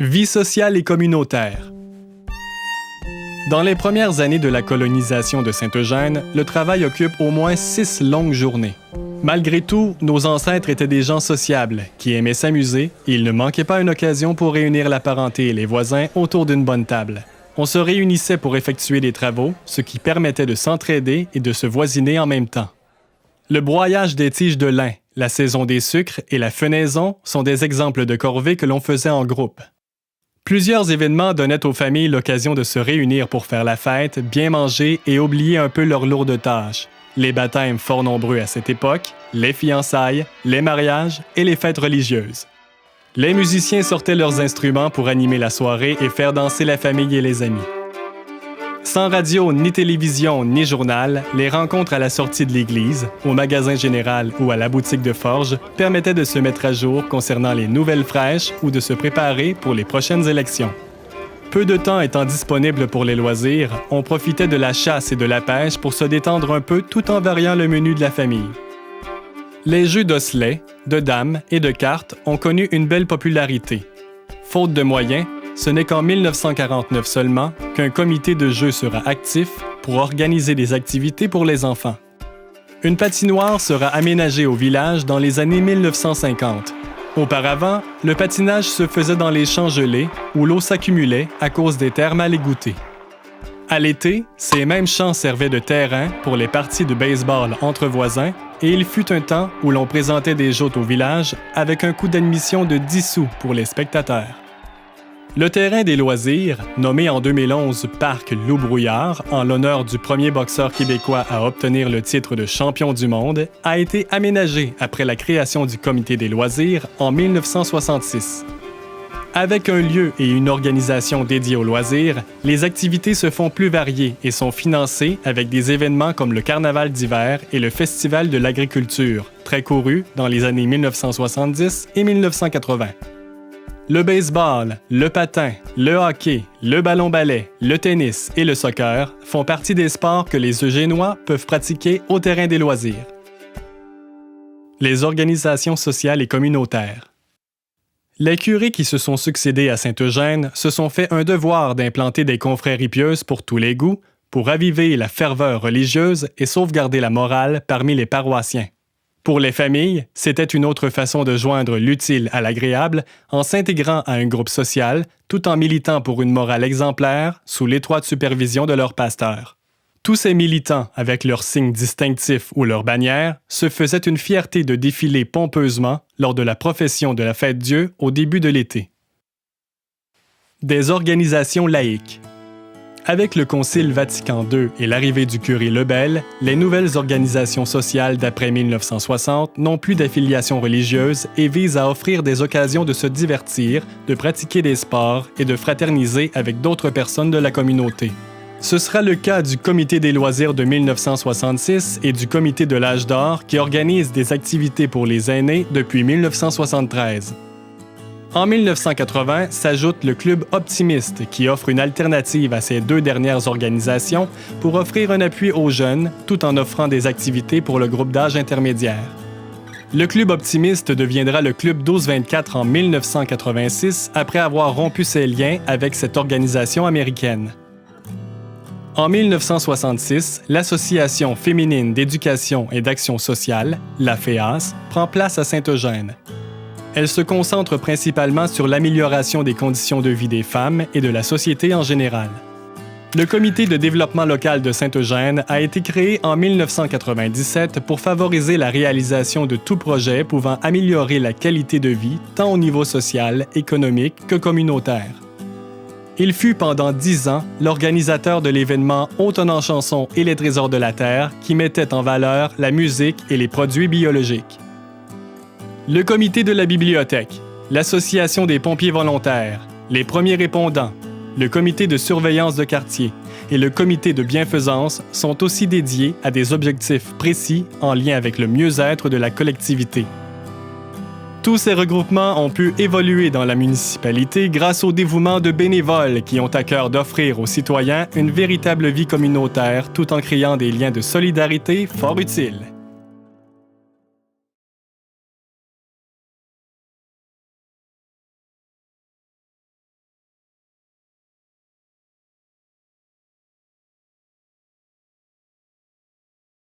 Vie sociale et communautaire. Dans les premières années de la colonisation de Saint-Eugène, le travail occupe au moins 6 longues journées. Malgré tout, nos ancêtres étaient des gens sociables, qui aimaient s'amuser, et il ne manquait pas une occasion pour réunir la parenté et les voisins autour d'une bonne table. On se réunissait pour effectuer des travaux, ce qui permettait de s'entraider et de se voisiner en même temps. Le broyage des tiges de lin, la saison des sucres et la fenaison sont des exemples de corvées que l'on faisait en groupe. Plusieurs événements donnaient aux familles l'occasion de se réunir pour faire la fête, bien manger et oublier un peu leurs lourdes tâches. Les baptêmes fort nombreux à cette époque, les fiançailles, les mariages et les fêtes religieuses. Les musiciens sortaient leurs instruments pour animer la soirée et faire danser la famille et les amis. Sans radio, ni télévision, ni journal, les rencontres à la sortie de l'église, au magasin général ou à la boutique de forge permettaient de se mettre à jour concernant les nouvelles fraîches ou de se préparer pour les prochaines élections. Peu de temps étant disponible pour les loisirs, on profitait de la chasse et de la pêche pour se détendre un peu tout en variant le menu de la famille. Les jeux d'osselets, de dames et de cartes ont connu une belle popularité. Faute de moyens, ce n'est qu'en 1949 seulement qu'un comité de jeux sera actif pour organiser des activités pour les enfants. Une patinoire sera aménagée au village dans les années 1950. Auparavant, le patinage se faisait dans les champs gelés où l'eau s'accumulait à cause des terres mal égouttées. À l'été, ces mêmes champs servaient de terrain pour les parties de baseball entre voisins et il fut un temps où l'on présentait des joutes au village avec un coût d'admission de 10 sous pour les spectateurs. Le terrain des loisirs, nommé en 2011 Parc Loup-Brouillard en l'honneur du premier boxeur québécois à obtenir le titre de champion du monde, a été aménagé après la création du Comité des loisirs en 1966. Avec un lieu et une organisation dédiée aux loisirs, les activités se font plus variées et sont financées avec des événements comme le Carnaval d'hiver et le Festival de l'agriculture, très couru dans les années 1970 et 1980. Le baseball, le patin, le hockey, le ballon-ballet, le tennis et le soccer font partie des sports que les Eugénois peuvent pratiquer au terrain des loisirs. Les organisations sociales et communautaires. Les curés qui se sont succédés à Saint-Eugène se sont fait un devoir d'implanter des confréries pieuses pour tous les goûts, pour raviver la ferveur religieuse et sauvegarder la morale parmi les paroissiens. Pour les familles, c'était une autre façon de joindre l'utile à l'agréable en s'intégrant à un groupe social tout en militant pour une morale exemplaire sous l'étroite supervision de leur pasteur. Tous ces militants, avec leurs signes distinctifs ou leurs bannières, se faisaient une fierté de défiler pompeusement lors de la profession de la Fête-Dieu au début de l'été. Des organisations laïques. Avec le Concile Vatican II et l'arrivée du curé Lebel, les nouvelles organisations sociales d'après 1960 n'ont plus d'affiliation religieuse et visent à offrir des occasions de se divertir, de pratiquer des sports et de fraterniser avec d'autres personnes de la communauté. Ce sera le cas du Comité des loisirs de 1966 et du Comité de l'âge d'or qui organisent des activités pour les aînés depuis 1973. En 1980 s'ajoute le Club Optimiste qui offre une alternative à ces deux dernières organisations pour offrir un appui aux jeunes tout en offrant des activités pour le groupe d'âge intermédiaire. Le Club Optimiste deviendra le Club 12-24 en 1986 après avoir rompu ses liens avec cette organisation américaine. En 1966, l'Association féminine d'éducation et d'action sociale, la FEAS, prend place à Saint-Eugène. Elle se concentre principalement sur l'amélioration des conditions de vie des femmes et de la société en général. Le Comité de développement local de Saint-Eugène a été créé en 1997 pour favoriser la réalisation de tout projet pouvant améliorer la qualité de vie tant au niveau social, économique que communautaire. Il fut pendant 10 ans l'organisateur de l'événement Automne en chanson et les Trésors de la Terre qui mettait en valeur la musique et les produits biologiques. Le Comité de la bibliothèque, l'Association des pompiers volontaires, les premiers répondants, le Comité de surveillance de quartier et le Comité de bienfaisance sont aussi dédiés à des objectifs précis en lien avec le mieux-être de la collectivité. Tous ces regroupements ont pu évoluer dans la municipalité grâce au dévouement de bénévoles qui ont à cœur d'offrir aux citoyens une véritable vie communautaire tout en créant des liens de solidarité fort utiles.